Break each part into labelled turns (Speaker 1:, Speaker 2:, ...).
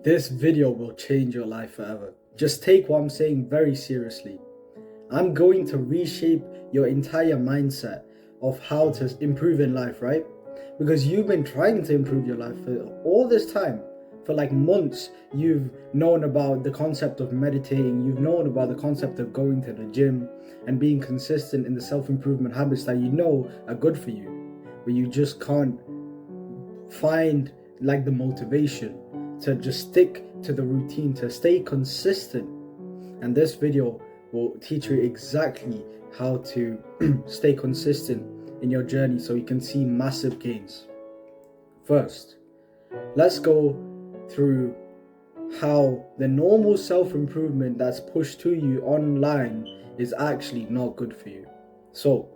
Speaker 1: This video will change your life forever. Just take what I'm saying very seriously. I'm going to reshape your entire mindset of how to improve in life, right? Because you've been trying to improve your life for all this time. For like months, you've known about the concept of meditating, you've known about the concept of going to the gym and being consistent in the self-improvement habits that you know are good for you, but you just can't find like the motivation to just stick to the routine, to stay consistent. And this video will teach you exactly how to stay consistent in your journey so you can see massive gains. First, let's go through how the normal self-improvement that's pushed to you online is actually not good for you. So,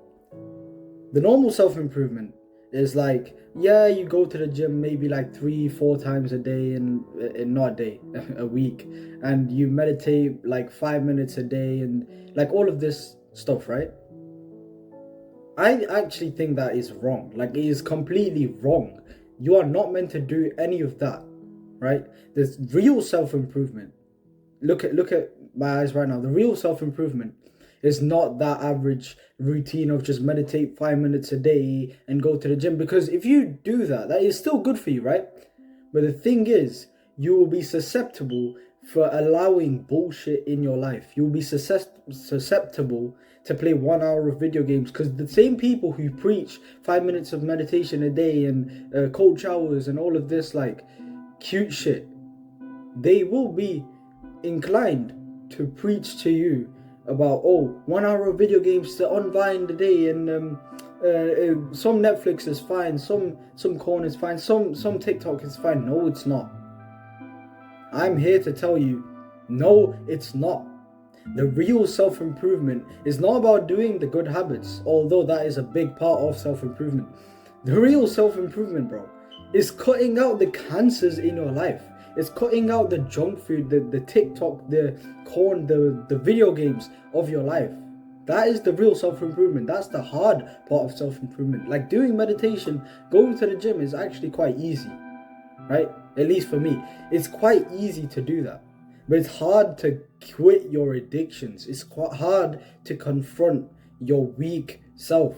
Speaker 1: the normal self-improvement is like, yeah, you go to the gym maybe like 3-4 times a day and not a day, a week, and you meditate like 5 minutes a day and like all of this stuff, right? I actually think that is wrong. Like, it is completely wrong. You are not meant to do any of that, right? There's real self-improvement. Look at my eyes right now. The real self-improvement is not that average routine of just meditate 5 minutes a day and go to the gym, because if you do that, that is still good for you, right? But the thing is, you will be susceptible for allowing bullshit in your life. You'll be susceptible to play 1 hour of video games, because the same people who preach 5 minutes of meditation a day and cold showers and all of this like cute shit, they will be inclined to preach to you about 1 hour of video games to unwind the day, and some Netflix is fine, some corn is fine, some TikTok is fine. No, it's not. I'm here to tell you, no, it's not. The real self-improvement is not about doing the good habits, although that is a big part of self-improvement. The real self-improvement, bro, is cutting out the cancers in your life. It's cutting out the junk food, the TikTok, the corn, the video games of your life. That is the real self-improvement. That's the hard part of self-improvement. Like doing meditation, going to the gym is actually quite easy, right? At least for me. It's quite easy to do that. But it's hard to quit your addictions. It's quite hard to confront your weak self.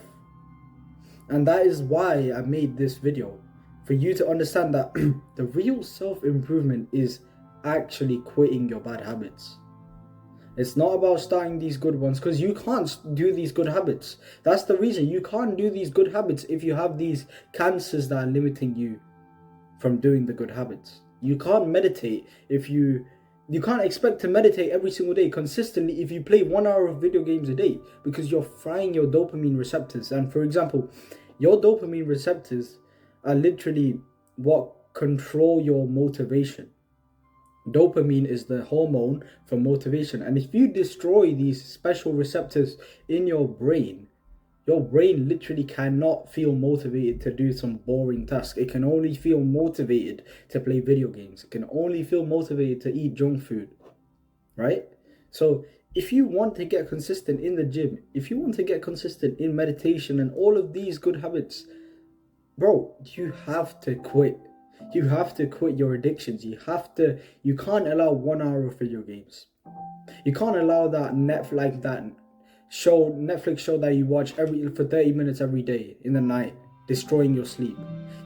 Speaker 1: And that is why I made this video. For you to understand that the real self-improvement is actually quitting your bad habits. It's not about starting these good ones, because you can't do these good habits. That's the reason. You can't do these good habits if you have these cancers that are limiting you from doing the good habits. You can't meditate if you can't expect to meditate every single day consistently if you play 1 hour of video games a day, because you're frying your dopamine receptors. And for example, your dopamine receptors are literally what control your motivation. Dopamine is the hormone for motivation, and if you destroy these special receptors in your brain literally cannot feel motivated to do some boring task. It can only feel motivated to play video games. It can only feel motivated to eat junk food, right? So if you want to get consistent in the gym, if you want to get consistent in meditation and all of these good habits, bro, you have to quit. You have to quit your addictions. You can't allow 1 hour of video games. You can't allow that Netflix show that you watch for 30 minutes every day in the night, destroying your sleep.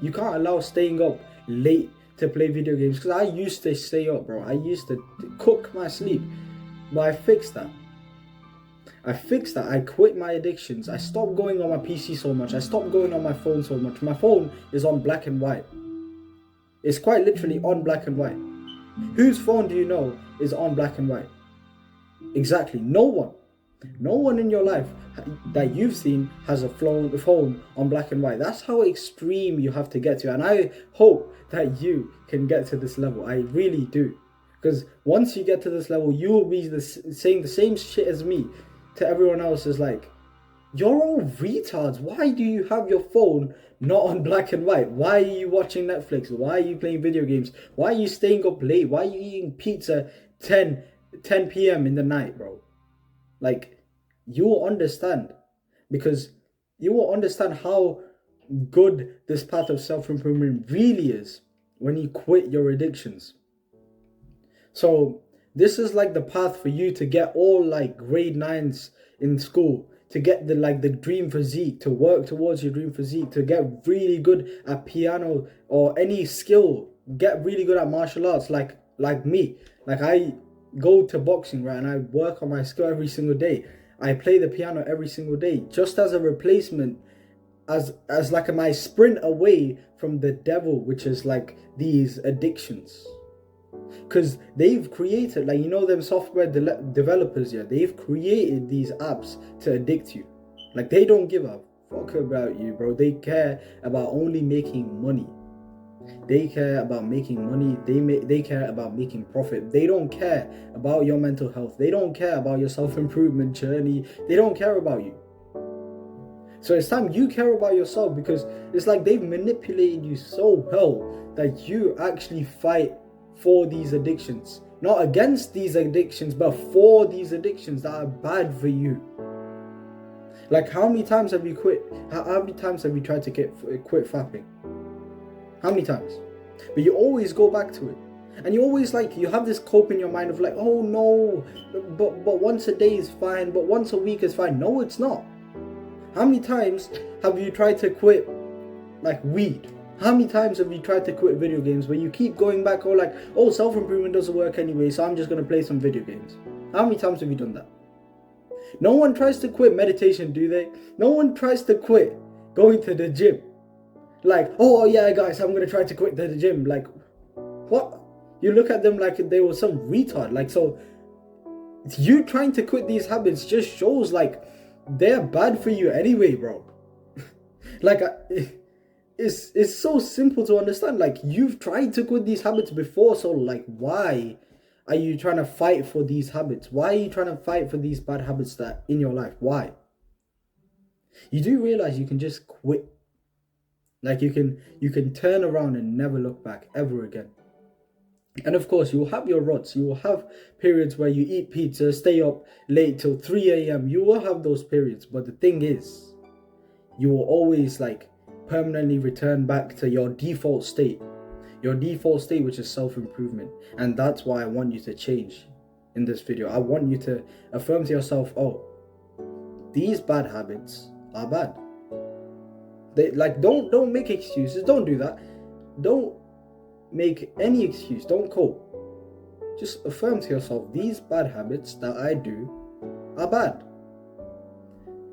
Speaker 1: You can't allow staying up late to play video games, because I used to stay up, bro. I used to cook my sleep, but I fixed that. I quit my addictions. I stopped going on my PC so much. I stopped going on my phone so much. My phone is on black and white. It's quite literally on black and white. Whose phone do you know is on black and white? Exactly, no one. No one in your life that you've seen has a phone on black and white. That's how extreme you have to get to. And I hope that you can get to this level. I really do. Because once you get to this level, you will be saying the same shit as me to everyone else. Is like, you're all retards. Why do you have your phone not on black and white? Why are you watching Netflix? Why are you playing video games? Why are you staying up late? Why are you eating pizza 10 p.m. in the night, bro? Like, you will understand, because you will understand how good this path of self-improvement really is when you quit your addictions. So this is like the path for you to get all like grade nines in school, to get the dream physique, to work towards your dream physique, to get really good at piano or any skill, get really good at martial arts like me. Like I go to boxing, right, and I work on my skill every single day. I play the piano every single day just as a replacement, as like my sprint away from the devil, which is like these addictions. Because they've created, like, you know, them software developers, yeah, they've created these apps to addict you. Like, they don't give a fuck about you, bro. They care about only making money. They care about making money. They care about making profit. They don't care about your mental health. They don't care about your self-improvement journey. They don't care about you. So it's time you care about yourself, because it's like they've manipulated you so well that you actually fight for these addictions. Not against these addictions, but for these addictions that are bad for you. Like, how many times have you quit? How many times have you tried to quit fapping? How many times? But you always go back to it. And you always, like, you have this cope in your mind of like, oh no, but once a day is fine, but once a week is fine. No, it's not. How many times have you tried to quit, like, weed? How many times have you tried to quit video games where you keep going back, or like, oh, self-improvement doesn't work anyway, so I'm just going to play some video games? How many times have you done that? No one tries to quit meditation, do they? No one tries to quit going to the gym. Like, oh yeah, guys, I'm going to try to quit the gym. Like, what? You look at them like they were some retard. Like, so you trying to quit these habits just shows like they're bad for you anyway, bro. Like, it's so simple to understand. Like, you've tried to quit these habits before, so like, why are you trying to fight for these habits? Why are you trying to fight for these bad habits that in your life? Why? You do realize you can just quit. Like, you can turn around and never look back ever again. And of course, you will have your rots. You will have periods where you eat pizza, stay up late till 3 a.m. You will have those periods. But the thing is, you will always like permanently return back to your default state. Your default state, which is self-improvement. And that's why I want you to change in this video. I want you to affirm to yourself, oh, these bad habits are bad. They, like, don't make excuses. Don't do that. Don't make any excuse. Don't cope. Just affirm to yourself, these bad habits that I do are bad.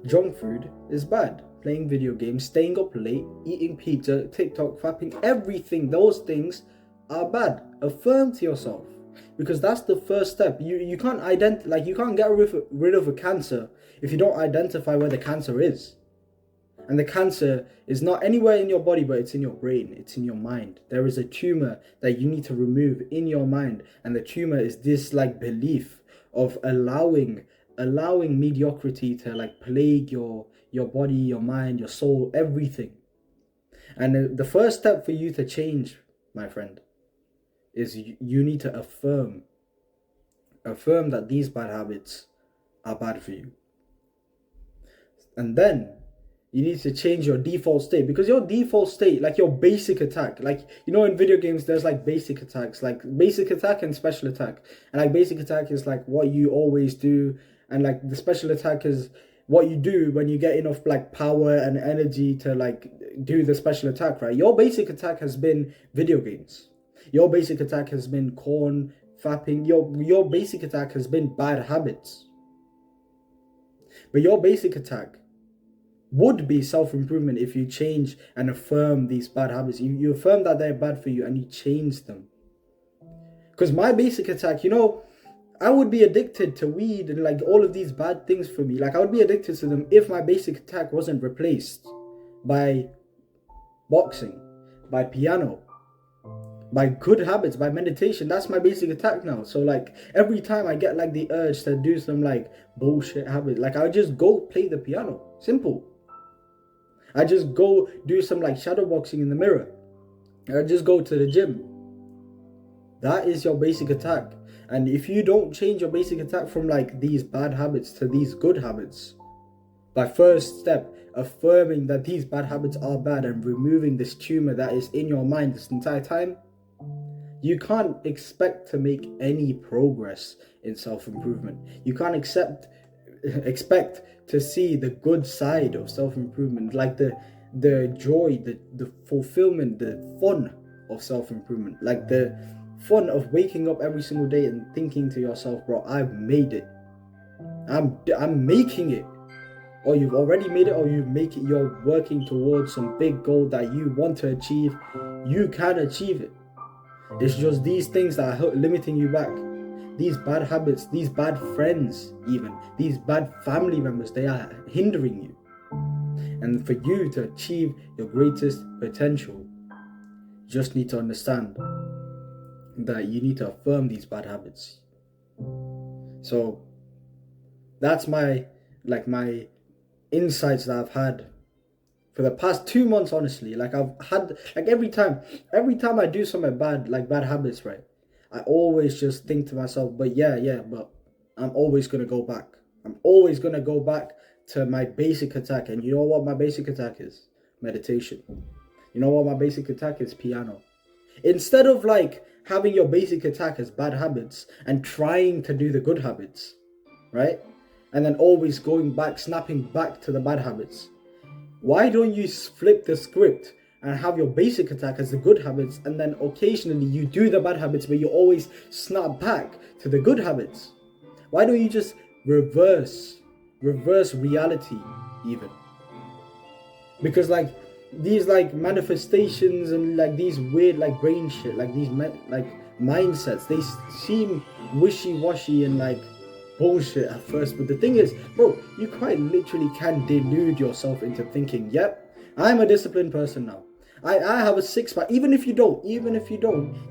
Speaker 1: Junk food is bad. Playing video games, staying up late, eating pizza, TikTok, fapping, everything, those things are bad. Affirm to yourself, because that's the first step. You can't you can't get rid of a cancer if you don't identify where the cancer is. And the cancer is not anywhere in your body, but it's in your brain, it's in your mind. There is a tumor that you need to remove in your mind. And the tumor is this like belief of allowing mediocrity to like plague your body, your mind, your soul, everything. And the first step for you to change, my friend, is you need to affirm that these bad habits are bad for you. And then you need to change your default state, because your default state, like your basic attack, like, you know, in video games, there's like basic attacks, like basic attack and special attack. And like basic attack is like what you always do. And like the special attack is what you do when you get enough like power and energy to like do the special attack, right? Your basic attack has been video games. Your basic attack has been corn, fapping. Your basic attack has been bad habits. But your basic attack would be self-improvement if you change and affirm these bad habits. You affirm that they're bad for you and you change them. Because my basic attack, you know, I would be addicted to weed and like all of these bad things for me. Like, I would be addicted to them if my basic attack wasn't replaced by boxing, by piano, by good habits, by meditation. That's my basic attack now. So like every time I get like the urge to do some like bullshit habit, like I would just go play the piano. Simple. I just go do some like shadow boxing in the mirror. I just go to the gym. That is your basic attack. And if you don't change your basic attack from like these bad habits to these good habits, by first step, affirming that these bad habits are bad and removing this tumor that is in your mind this entire time, You can't expect to make any progress in self-improvement. You can't expect to see the good side of self-improvement, like the joy, the fulfillment, the fun of self-improvement, like the fun of waking up every single day and thinking to yourself, bro, I've made it. I'm making it. Or you've already made it, or you're working towards some big goal that you want to achieve. You can achieve it. It's just these things that are limiting you back. These bad habits, these bad friends, even these bad family members, they are hindering you. And for you to achieve your greatest potential, you just need to understand that you need to affirm these bad habits. So that's my insights that I've had for the past 2 months. Honestly, like I've had, like every time I do something bad, like bad habits, right, I always just think to myself, but but I'm always gonna go back. I'm always gonna go back to my basic attack. And you know what my basic attack is? Meditation. You know what my basic attack is? Piano. Instead of like having your basic attack as bad habits and trying to do the good habits, right? And then always going back, snapping back to the bad habits. Why don't you flip the script and have your basic attack as the good habits, and then occasionally you do the bad habits, but you always snap back to the good habits? Why don't you just reverse reality even? Because like these like manifestations and like these weird like brain shit, like these like mindsets, they seem wishy-washy and like bullshit at first, but the thing is, bro, you quite literally can delude yourself into thinking, yep, I'm a disciplined person now. I have a six-pack. Even if you don't, you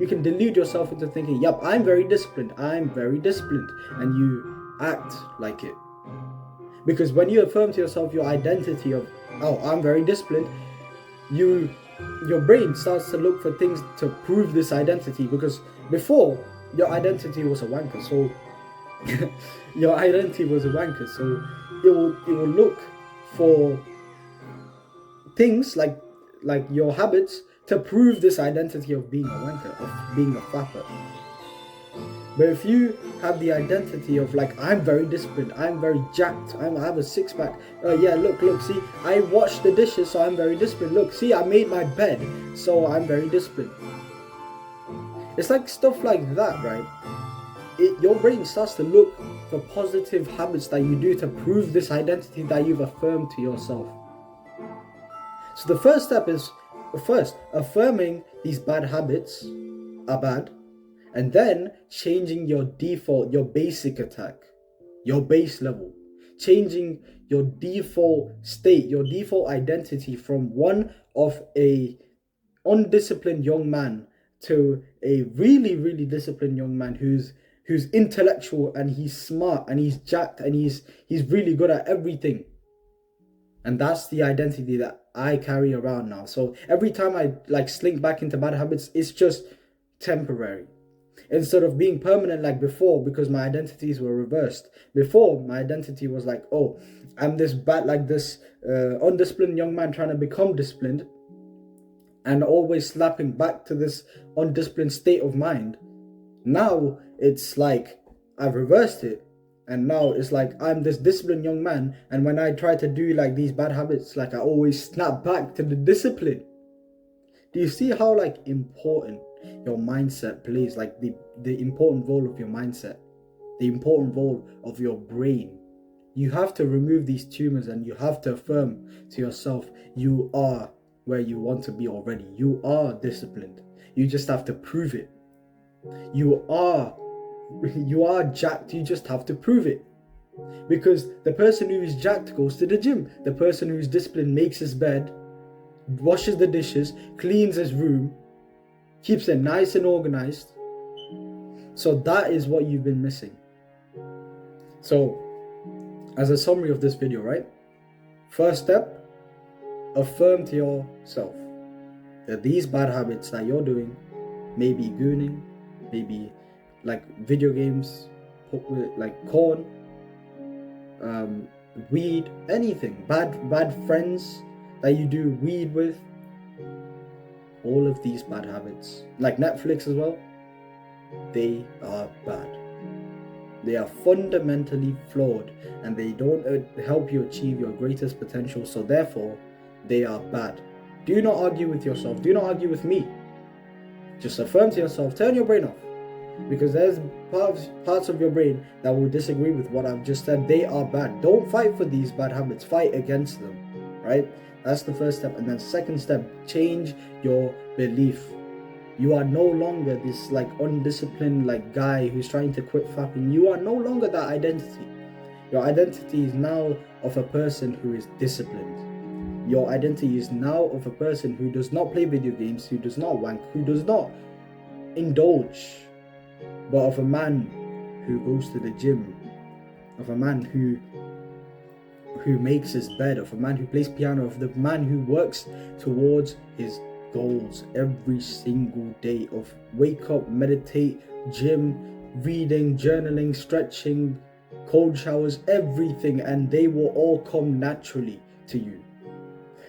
Speaker 1: can delude yourself into thinking, yep, I'm very disciplined, and you act like it. Because when you affirm to yourself your identity of, oh, I'm very disciplined, your brain starts to look for things to prove this identity. Because before, your identity was a wanker, so your identity was a wanker, so it will look for things like your habits to prove this identity of being a wanker, of being a flapper. But if you have the identity of like, I'm very disciplined, I'm very jacked, I have a six-pack, yeah, look, see, I washed the dishes, so I'm very disciplined, look, see, I made my bed, so I'm very disciplined. It's like stuff like that, right? Your brain starts to look for positive habits that you do to prove this identity that you've affirmed to yourself. So the first step is, affirming these bad habits are bad, and then changing your default, your basic attack, your base level, changing your default state, your default identity from one of a undisciplined young man to a really, really disciplined young man who's intellectual and he's smart and he's jacked and he's really good at everything. And that's the identity that I carry around now. So every time I like slink back into bad habits, it's just temporary. Instead of being permanent like before, because my identities were reversed. Before, my identity was like, oh, I'm this bad, like this undisciplined young man trying to become disciplined, and always slapping back to this undisciplined state of mind. Now it's like I've reversed it, and now it's like I'm this disciplined young man, and when I try to do like these bad habits, like I always snap back to the discipline. Do you see how like important your mindset plays, like the important role of your mindset, the important role of your brain? You have to remove these tumors, and you have to affirm to yourself, you are where you want to be already. You are disciplined. You just have to prove it. You are jacked. You just have to prove it. Because the person who is jacked goes to the gym. The person who is disciplined makes his bed, washes the dishes, cleans his room, keeps it nice and organized. So that is what you've been missing. So as a summary of this video, right? First step, affirm to yourself that these bad habits that you're doing, maybe gooning, maybe like video games, like porn, weed, anything, bad friends that you do weed with, all of these bad habits, like Netflix as well, they are bad. They are fundamentally flawed and they don't help you achieve your greatest potential, so therefore they are bad. Do not argue with yourself. Do not argue with me. Just affirm to yourself, turn your brain off. Because there's parts of your brain that will disagree with what I've just said. They are bad. Don't fight for these bad habits. Fight against them, right? That's the first step. And then second step, change your belief. You are no longer this like undisciplined like guy who's trying to quit fapping. You are no longer that identity. Your identity is now of a person who is disciplined. Your identity is now of a person who does not play video games, who does not wank, who does not indulge, but of a man who goes to the gym, of a man who makes his bed, of a man who plays piano, of the man who works towards his goals every single day, of wake up, meditate, gym, reading, journaling, stretching, cold showers, everything, and they will all come naturally to you.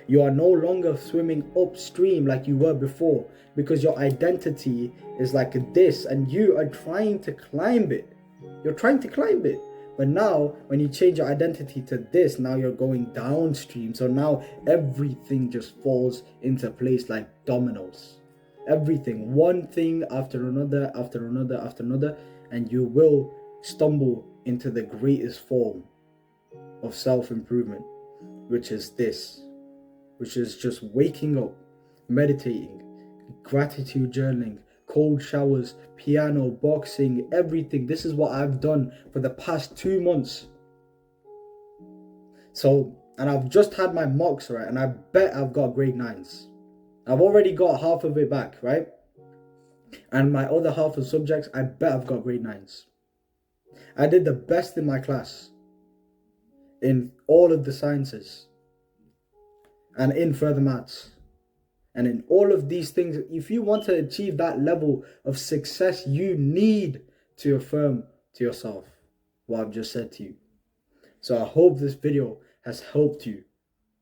Speaker 1: You are no longer swimming upstream like you were before, because your identity is like this and you are trying to climb it. You're trying to climb it. But now, when you change your identity to this, now you're going downstream. So now everything just falls into place like dominoes. Everything, one thing after another, after another, after another, and you will stumble into the greatest form of self-improvement, which is this, which is just waking up, meditating, gratitude journaling, cold showers, piano, boxing, everything. This is what I've done for the past 2 months. So, and I've just had my mocks, right? And I bet I've got grade 9s. I've already got half of it back, right? And my other half of subjects, I bet I've got grade 9s. I did the best in my class in all of the sciences and in further maths. And in all of these things, if you want to achieve that level of success, you need to affirm to yourself what I've just said to you. So I hope this video has helped you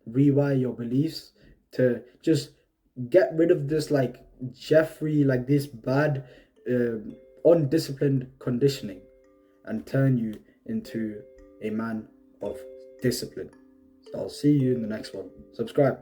Speaker 1: rewire your beliefs to just get rid of this like Jeffrey, like this bad, undisciplined conditioning and turn you into a man of discipline. So I'll see you in the next one. Subscribe.